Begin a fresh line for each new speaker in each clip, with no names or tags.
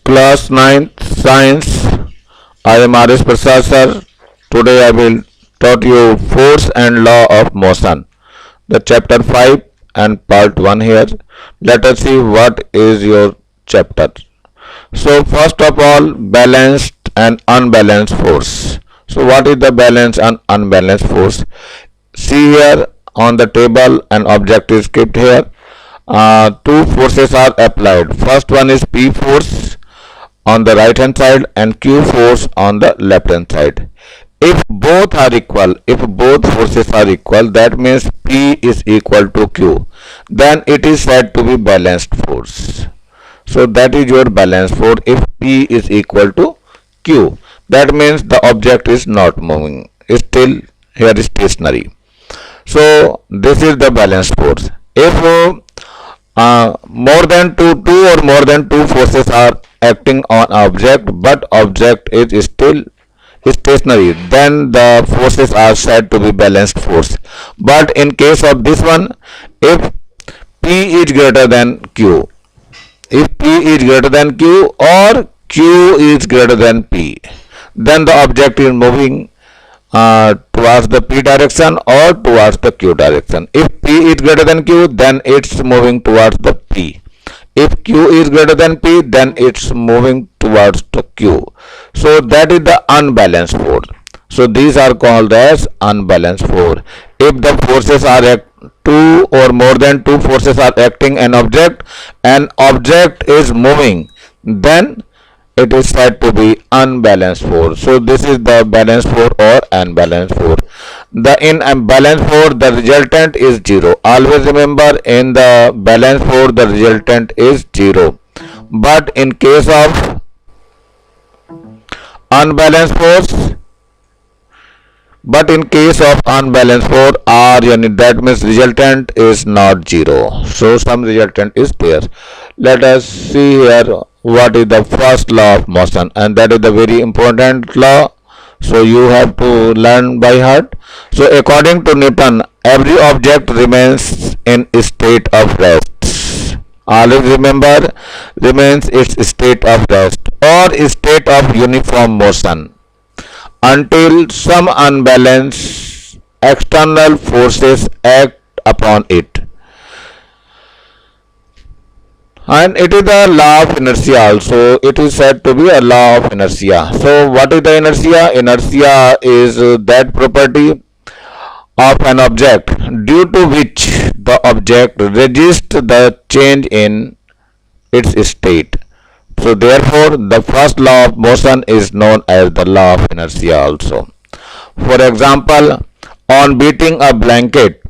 Class 9th Science. I am R.S. Prasad sir. Today I will taught you force and law of motion. The chapter 5 and part 1 here. Let us see what is your chapter. So first of all, balanced and unbalanced force. So what is the balanced and unbalanced force? See here on the table an object is kept here. Two forces are applied. First one is P force on the right hand side and Q force on the left hand side. If both are equal, if both forces are equal, that means P is equal to Q. Then it is said to be balanced force. So that is your balanced force if P is equal to Q. That means the object is not moving. It's still here is stationary. So this is the balanced force. If more than two or more than two forces are acting on object but object is still stationary, then the forces are said to be balanced force. But in case of this one, if P is greater than Q, if P is greater than Q or Q is greater than P, then the object is moving towards the P direction or towards the Q direction. If P is greater than Q, then it's moving towards the P. If Q is greater than P, then it's moving towards the Q. So that is the unbalanced force. So these are called as unbalanced force. If the forces are two or more than two forces are acting an object is moving, then it is said to be unbalanced force. So this is the balanced force or unbalanced force. In balanced force, the resultant is zero. Always remember, in the balanced force, the resultant is zero. But in case of unbalanced force, R unit, that means resultant is not zero. So some resultant is there. Let us see here what is the first law of motion, and that is the very important law. So you have to learn by heart. So according to Newton, every object remains in state of rest. Always remember, remains its state of rest or state of uniform motion until some unbalanced external forces act upon it. And it is the law of inertia also. It is said to be a law of inertia. So what is the inertia? Inertia is that property of an object due to which the object resists the change in its state. So therefore the first law of motion is known as the law of inertia also. For example, on beating a blanket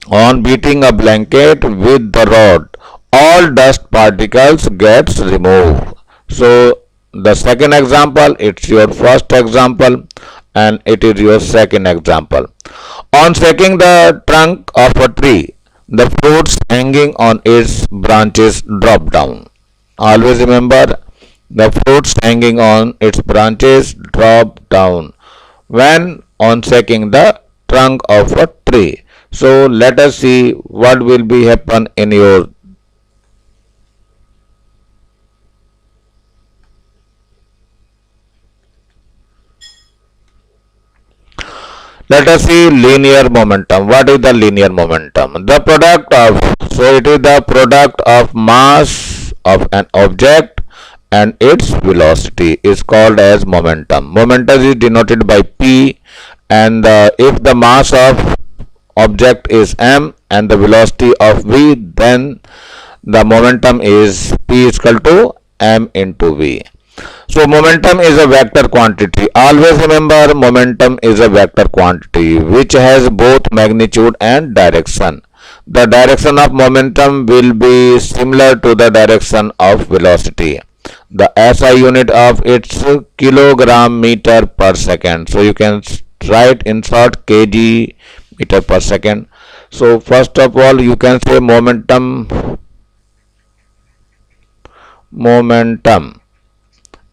with the rod, all dust particles gets removed. So the second example, it's your first example and it is your second example. On shaking the trunk of a tree, the fruits hanging on its branches drop down. Always remember, the fruits hanging on its branches drop down when on shaking the trunk of a tree. So let us see what will be happen in your let us see linear momentum. What is the linear momentum? The product of, so it is the product of mass of an object and its velocity is called as momentum. Momentum is denoted by P, and if the mass of object is m and the velocity of v, then the momentum is P is equal to m into v. So momentum is a vector quantity. Always remember, momentum is a vector quantity which has both magnitude and direction. The direction of momentum will be similar to the direction of velocity. The SI unit of its kilogram meter per second. So you can write in short kg meter per second. So first of all, you can say momentum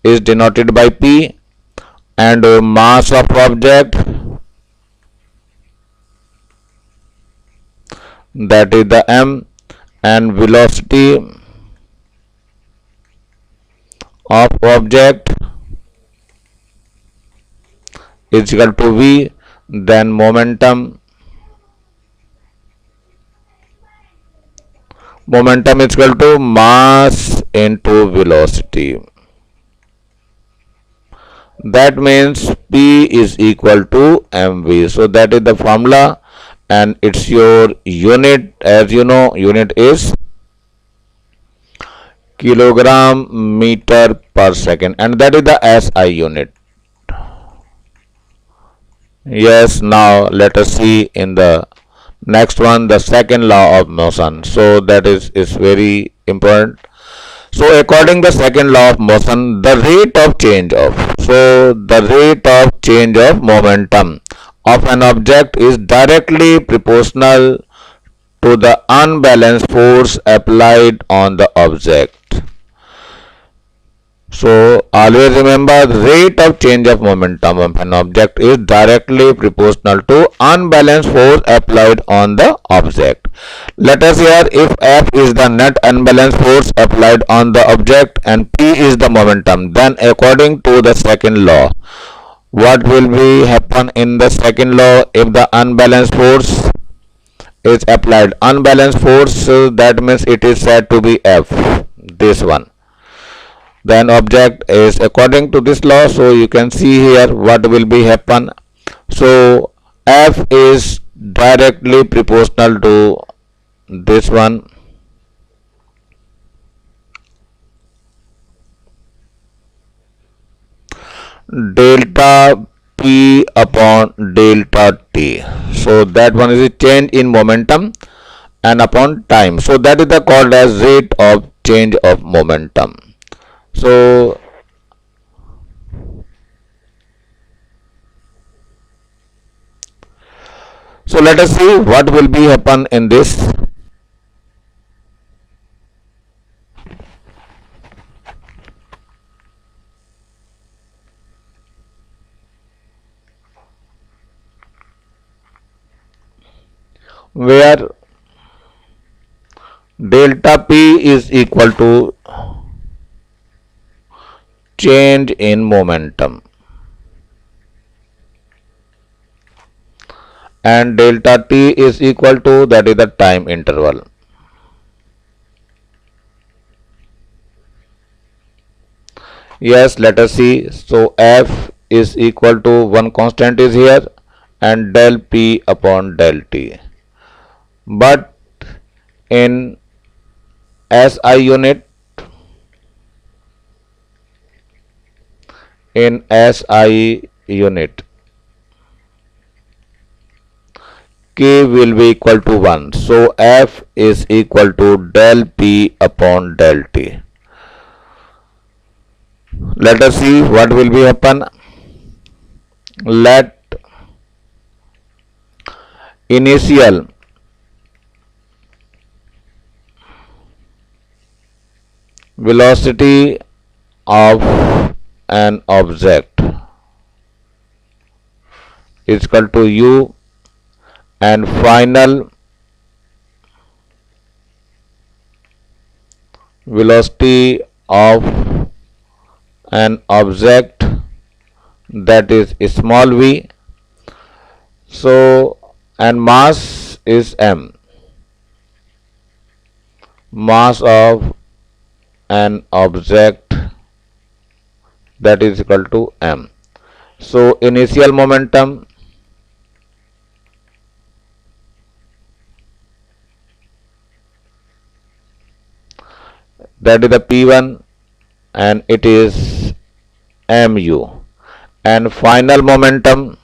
is denoted by P, and mass of object, that is the m, and velocity of object is equal to v, then momentum is equal to mass into velocity. That means P is equal to mv. So that is the formula, and it's your unit. As you know, unit is kilogram meter per second, and that is the SI unit. Yes, now let us see in the next one the second law of motion. So that is very important. So according the second law of motion, the rate of change of momentum of an object is directly proportional to the unbalanced force applied on the object. So always remember, the rate of change of momentum of an object is directly proportional to unbalanced force applied on the object. Let us hear, if F is the net unbalanced force applied on the object and P is the momentum, then according to the second law, what will be happen in the second law? If the unbalanced force is applied, unbalanced force, that means it is said to be F, this one, then object is according to this law. So you can see here what will be happen. So F is directly proportional to this one, delta P upon delta T. So that one is a change in momentum and upon time. So that is the called as rate of change of momentum. So let us see what will be happen in this. Where delta P is equal to change in momentum and delta T is equal to, that is the time interval. Yes, let us see. So F is equal to, one constant is here, and del P upon del T. But in SI unit, K will be equal to 1. So F is equal to del P upon del T. Let us see what will be happen. Let initial velocity of an object is equal to u, and final velocity of an object, that is small v. So and mass is m, mass of an object, that is equal to m. So initial momentum, that is the P1, and it is mu, and final momentum,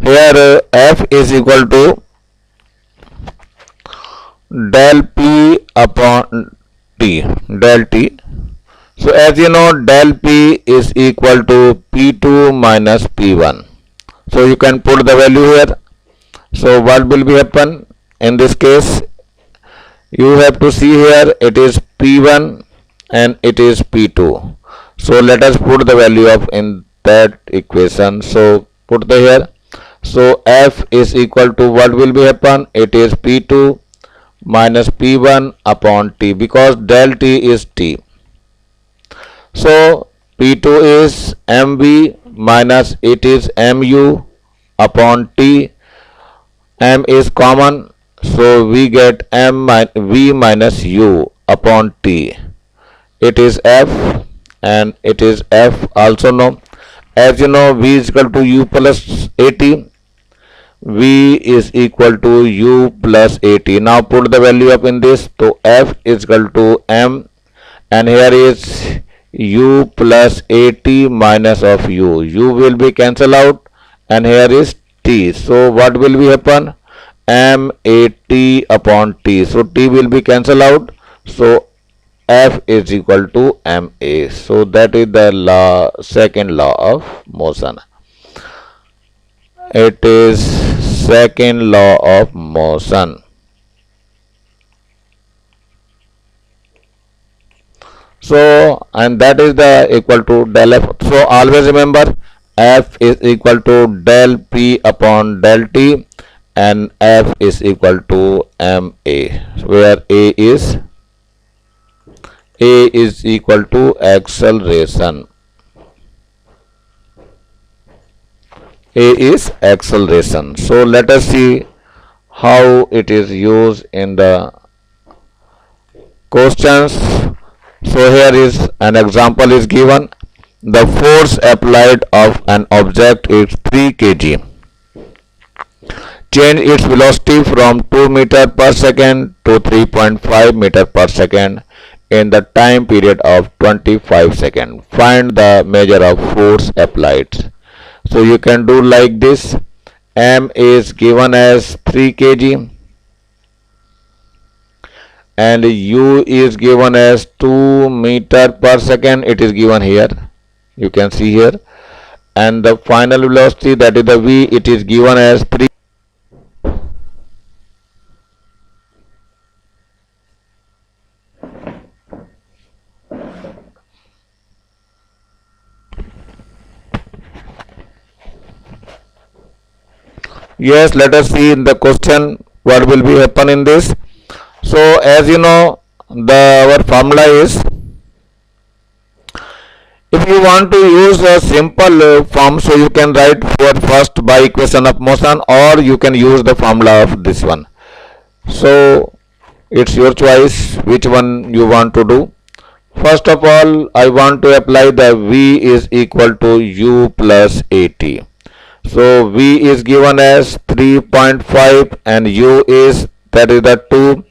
here F is equal to del P upon T, del T. So as you know, del P is equal to P2 minus P1. So you can put the value here. So what will be happen in this case? You have to see here, it is P1 and it is P2. So let us put the value of in that equation. So put the here. So F is equal to what will be happen? It is P2 minus P1 upon T, because del T is T. So P2 is MV minus it is MU upon T. M is common, so we get V minus U upon T. It is F, and it is F also known. As you know, V is equal to U plus AT. V is equal to U plus AT. Now put the value up in this. So F is equal to M, and here is U plus AT minus of U. U will be cancelled out, and here is T. So what will be happen? MAT upon T. So T will be cancelled out. So F is equal to MA. So that is the second law of motion. It is second law of motion. So, and that is the equal to del F. So always remember, F is equal to del P upon del T, and F is equal to MA, where A is equal to acceleration. A is acceleration. So let us see how it is used in the questions. So here is an example is given. The force applied of an object is 3 kg. Change its velocity from 2 meter per second to 3.5 meter per second in the time period of 25 seconds. Find the measure of force applied. So you can do like this. M is given as 3 kg and U is given as 2 meter per second. It is given here. You can see here. And the final velocity, that is the V, it is given as 3. Yes, let us see in the question what will be happen in this. So as you know, our formula is, if you want to use a simple form, so you can write for first by equation of motion, or you can use the formula of this one. So it's your choice which one you want to do. First of all, I want to apply the V is equal to U plus AT. So V is given as 3.5 and U is, that is the 2,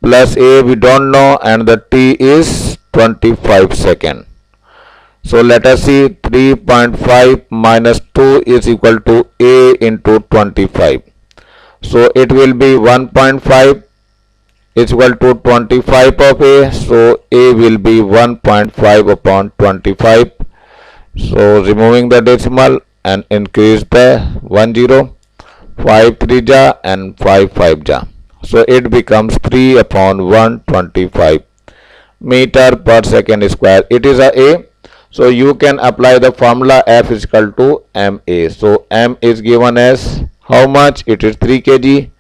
plus A we don't know, and the T is 25 second. So let us see, 3.5 minus 2 is equal to A into 25. So it will be 1.5 is equal to 25 of A. So A will be 1.5 upon 25. So removing the decimal and increase the 10, 5 3 ja and 5 5 ja. So it becomes 3 upon 125 meter per second square. It is a. So you can apply the formula F is equal to MA. So M is given as how much? It is 3 kg,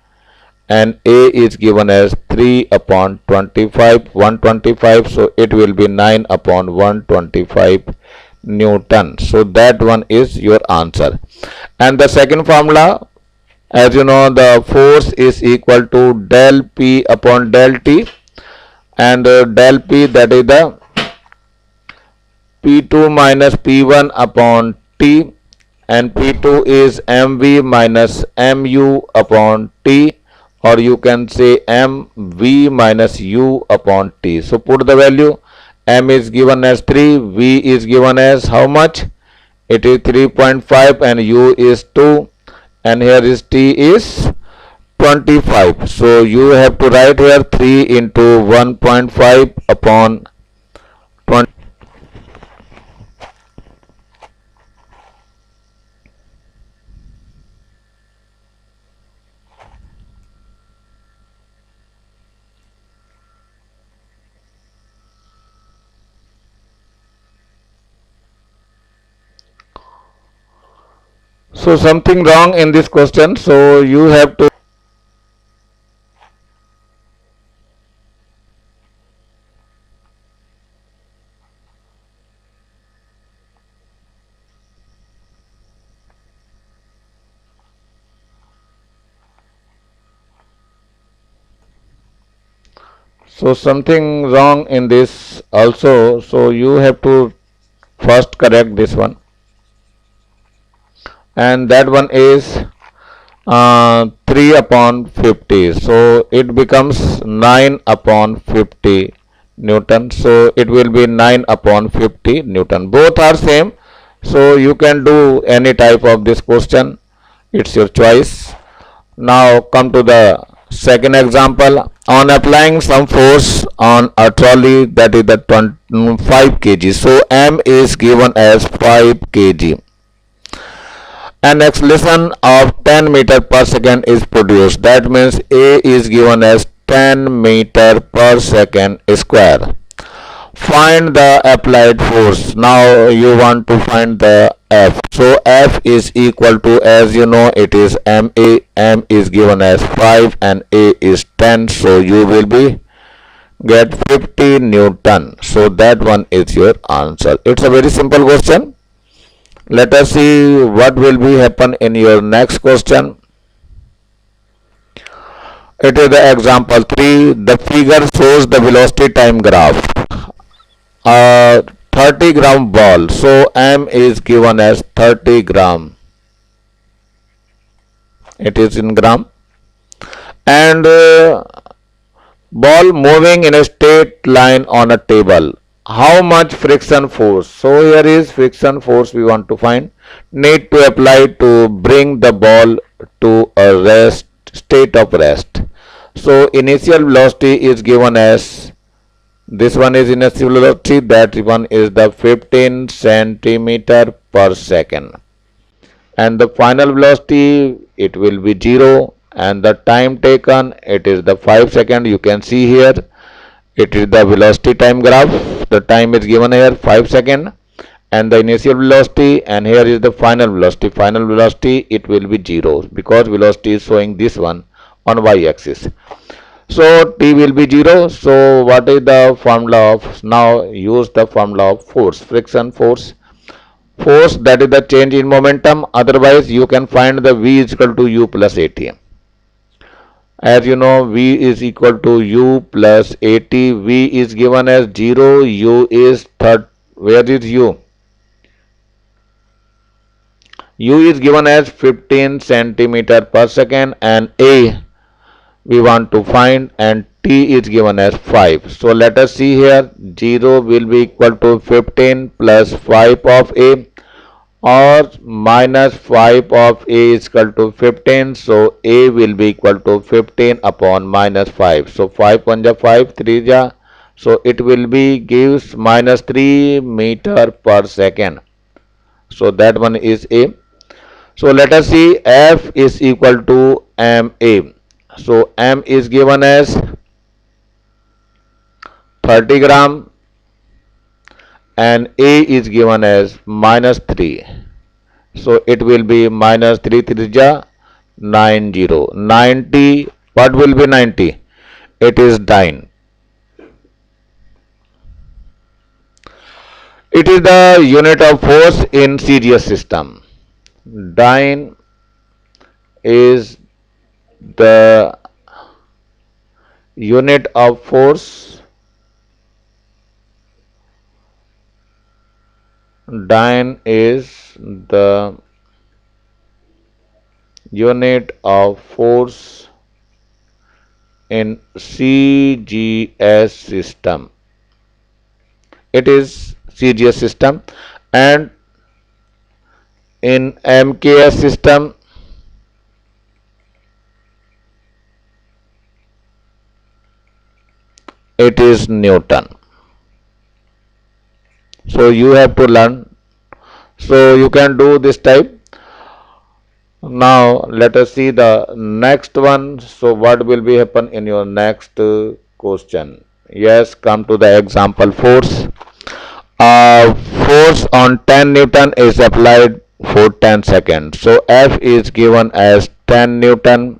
and A is given as 3 upon 25, 125. So it will be 9 upon 125 Newton. So that one is your answer. And the second formula, as you know, the force is equal to del P upon del T, and del P, that is the P2 minus P1 upon T, and P2 is MV minus MU upon T, or you can say MV minus U upon T. So put the value. M is given as 3, V is given as how much? It is 3.5 and U is 2, and here is T is 25. So you have to write here 3 into 1.5 upon 20. So something wrong in this question, so you have to. So something wrong in this also, so you have to first correct this one, and that one is 3 upon 50, so it becomes 9 upon 50 Newton, so it will be 9 upon 50 Newton. Both are same, so you can do any type of this question, it's your choice. Now come to the second example. On applying some force on a trolley, that is the 5 kg, so M is given as 5 kg. An acceleration of 10 meter per second is produced. That means A is given as 10 meter per second square. Find the applied force. Now you want to find the F. So F is equal to, as you know, it is MA. M is given as 5 and A is 10. So you will be get 50 Newton. So that one is your answer. It's a very simple question. Let us see what will be happen in your next question. It is the example 3. The figure shows the velocity time graph. A 30 gram ball. So M is given as 30 gram. It is in gram. And ball moving in a straight line on a table. How much friction force? So here is friction force we want to find. Need to apply to bring the ball to a state of rest. So initial velocity is given as, this one is initial velocity, that one is the 15 centimeter per second. And the final velocity, it will be 0, and the time taken, it is the 5 seconds. You can see here, it is the velocity time graph. The time is given here 5 seconds, and the initial velocity, and here is the final velocity. Final velocity, it will be 0 because velocity is showing this one on y-axis. So T will be 0. So what is the formula of, now use the formula of force, friction force. Force, that is the change in momentum. Otherwise you can find the V is equal to U plus AT. As you know, V is equal to U plus AT. V is given as 0, U is third. Where is U? U is given as 15 centimeter per second, and A we want to find, and T is given as 5. So let us see here, 0 will be equal to 15 plus 5 of A, or minus 5 of A is equal to 15. So A will be equal to 15 upon minus 5. So 5 1 ja 5, 3 ja. So it will be gives minus 3 meter per second. So that one is A. So let us see, F is equal to MA. So M is given as 30 gram and A is given as minus 3. So it will be minus 3 3 ja 90. 90, what will be 90? It is dyne. It is the unit of force in series system. Dyne is the unit of force. Dyne is the unit of force in CGS system. It is CGS system, and in MKS system it is Newton. So you have to learn. So you can do this type. Now let us see the next one. So what will be happen in your next question? Yes, come to the example force. Force on 10 Newton is applied for 10 seconds. So F is given as 10 Newton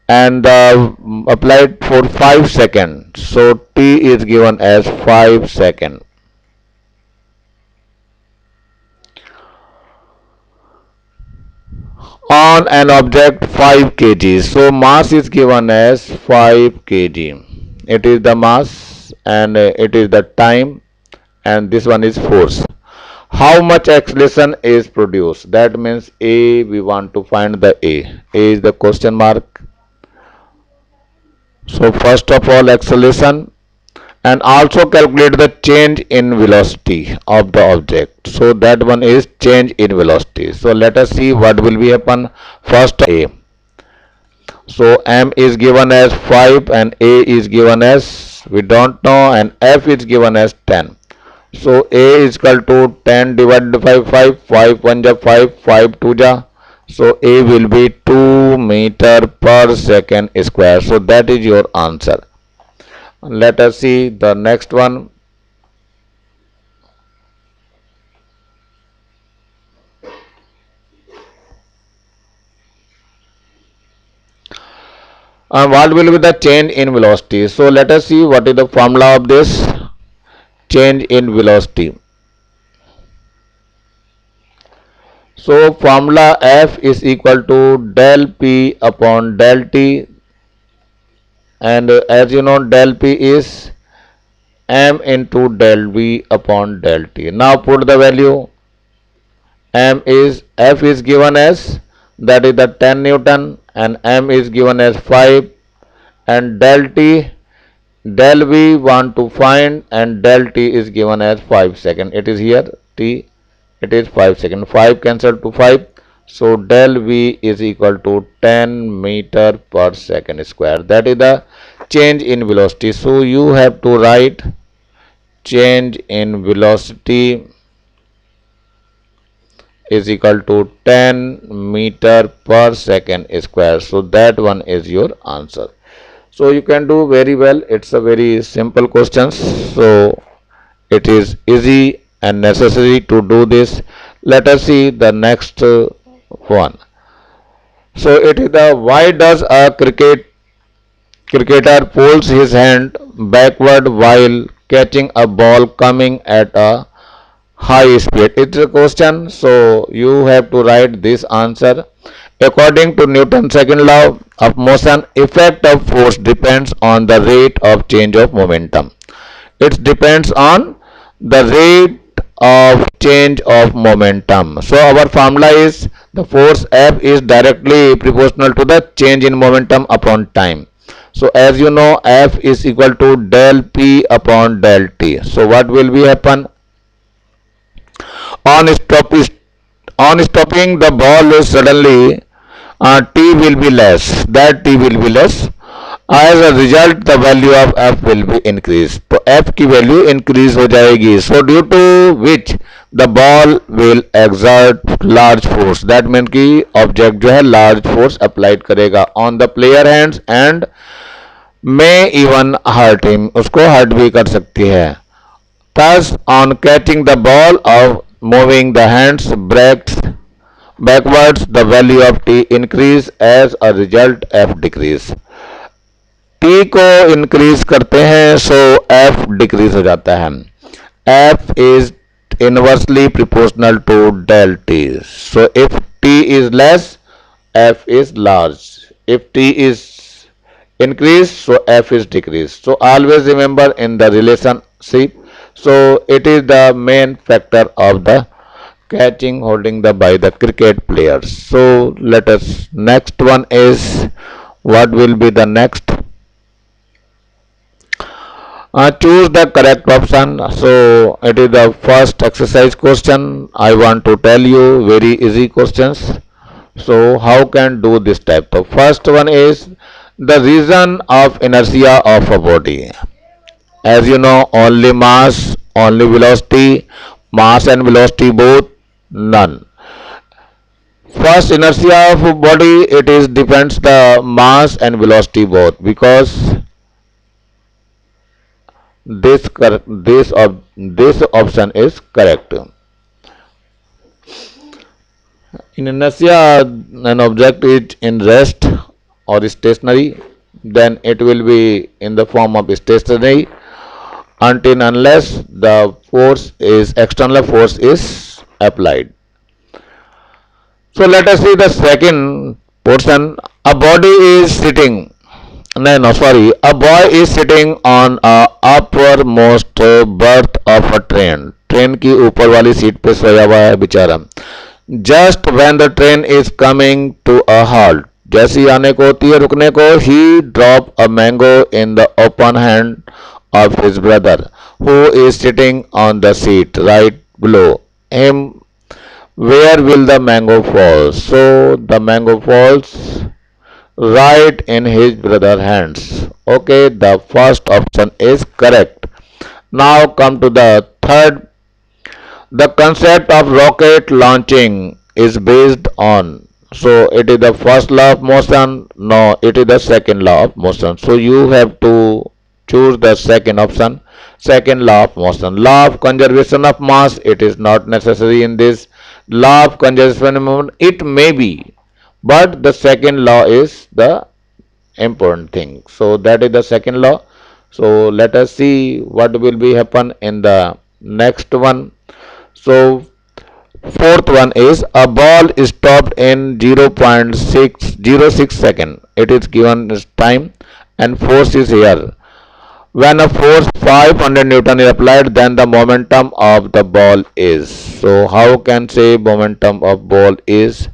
and applied for 5 seconds. So T is given as 5 seconds. On an object 5 kg. So mass is given as 5 kg. It is the mass and it is the time and this one is force. How much acceleration is produced? That means A, we want to find the A. A is the question mark. So first of all acceleration and also calculate the change in velocity of the object. So that one is change in velocity. So let us see what will be happen. First A. So M is given as 5 and A is given as we don't know and F is given as 10. So A is equal to 10 divided by 5, 5 1 ja 5, 5 2 ja. So A will be 2 meter per second square. So that is your answer. Let us see the next one. And what will be the change in velocity? So let us see what is the formula of this change in velocity. So formula F is equal to del P upon del T and as you know del P is M into del V upon del T. Now put the value. M is F is given as that is the 10 Newton and M is given as 5 and del T del V want to find and del T is given as 5 second. It is here T, it is 5 second. 5 cancel to 5. So del V is equal to 10 meter per second square. That is the change in velocity. So you have to write change in velocity is equal to 10 meter per second square. So that one is your answer. So you can do very well. It's a very simple question. So it is easy and necessary to do this. Let us see the next one. So it is the why does a cricketer pulls his hand backward while catching a ball coming at a high speed? It's a question, so you have to write this answer. According to Newton's second law of motion, effect of force depends on the rate of change of momentum. It depends on the rate of change of momentum. So our formula is the force F is directly proportional to the change in momentum upon time. So as you know F is equal to del P upon del T. So what will be happen? On stop on stopping the ball suddenly T will be less. That T will be less. As a result the value of F will be increased. तो F की value increase हो जाएगी. So due to which the ball will exert large force. That means कि object जो है large force applied करेगा on the player hands and may even hurt him. उसको hurt भी कर सकती है. Thus on catching the ball of moving the hands breaks backwards the value of T increase as a result F decrease. T को increase करते हैं so F decrease हो जाता है. F is inversely proportional to del T. So if T is less, F is large. If T is increase, so F is decrease. So always remember in the relationship. So it is the main factor of the catching holding the by the cricket players. So let us next one is what will be the next. Choose the correct option. So it is the first exercise question. I want to tell you very easy questions. So how can do this type? The first one is the reason of inertia of a body. As you know, only mass, only velocity, mass and velocity both, none. First inertia of body, it is depends the mass and velocity both because this option is correct. In inertia, an object is in rest or stationary, then it will be in the form of stationary until unless the force is external force is applied. So let us see the second portion. A body is sitting. No, sorry. A boy is sitting on a uppermost berth of a train. Train की ऊपर वाली seat पे सोया हुआ है बेचारा. Just when the train is coming to a halt, जैसी आने को होती है रुकने को, he drop a mango in the open hand of his brother, who is sitting on the seat right below him. Where will the mango fall? So the mango falls right in his brother's hands. Okay, the first option is correct. Now come to the third. The concept of rocket launching is based on. So it is the first law of motion. No, it is the second law of motion. So you have to choose the second option. Second law of motion. Law of conservation of mass. It is not necessary in this. Law of conservation of movement. It may be, but the second law is the important thing. So that is the second law. So let us see what will be happen in the next one. So fourth one is a ball is stopped in 0.606 second. It is given as time and force is here. When a force 500 Newton is applied, then the momentum of the ball is. So how can say momentum of ball is?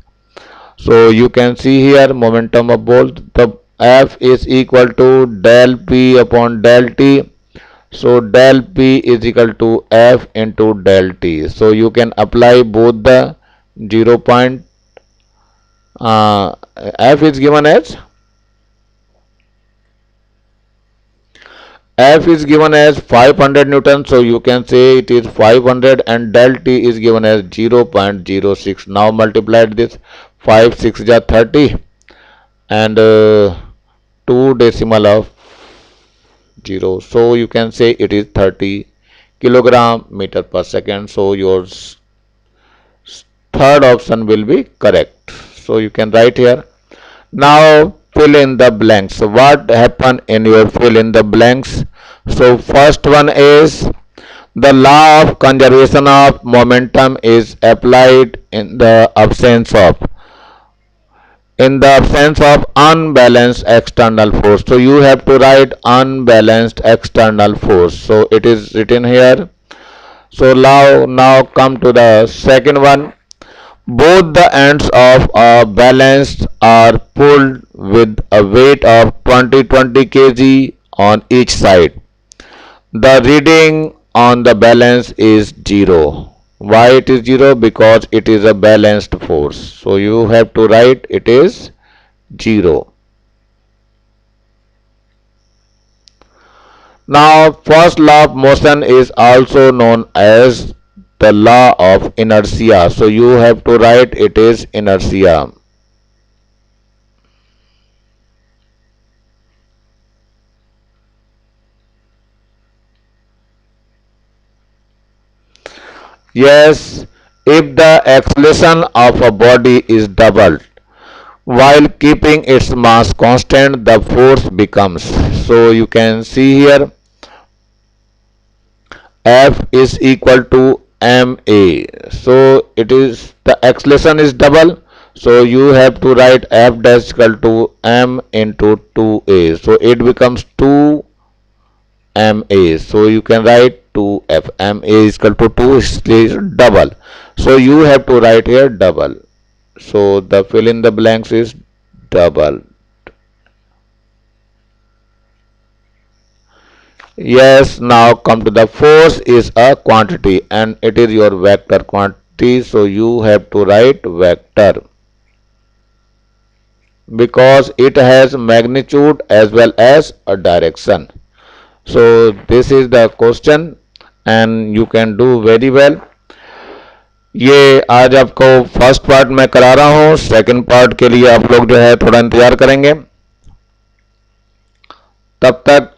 So you can see here momentum of ball. The F is equal to del P upon del T. So del P is equal to F into del T. So you can apply both the 0. F is given as F is given as 500 Newton. So you can say it is 500 and del T is given as 0.06. Now multiply this 5 6 ja 30 and 2 decimal of 0. So you can say it is 30 kilogram meter per second. So your third option will be correct. So you can write here. Now fill in the blanks. So what happened in your fill in the blanks? So first one is the law of conservation of momentum is applied in the absence of unbalanced external force. So you have to write unbalanced external force. So it is written here. So now come to the second one. Both the ends of a balance are pulled with a weight of 20 kg on each side. The reading on the balance is 0. Why it is 0? Because it is a balanced force. So you have to write it is 0. Now first law of motion is also known as the law of inertia. So you have to write it is inertia. Yes, if the acceleration of a body is doubled while keeping its mass constant, the force becomes. So you can see here F is equal to ma. So it is the acceleration is double. So you have to write F dash equal to m into 2a. So it becomes 2 ma. So you can write 2f. Ma is equal to 2 is double. So you have to write here double. So the fill in the blanks is double. Yes, now come to the force is a quantity and it is your vector quantity. So you have to write vector because it has magnitude as well as a direction. So this is the question and you can do very well. ये आज आपको first part में करा रहा हूँ. Second part के लिए आप लोग जो है थोड़ा इंतजार करेंगे. तब तक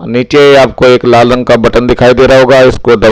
नीचे आपको एक लाल रंग का बटन दिखाई दे रहा होगा, इसको दबा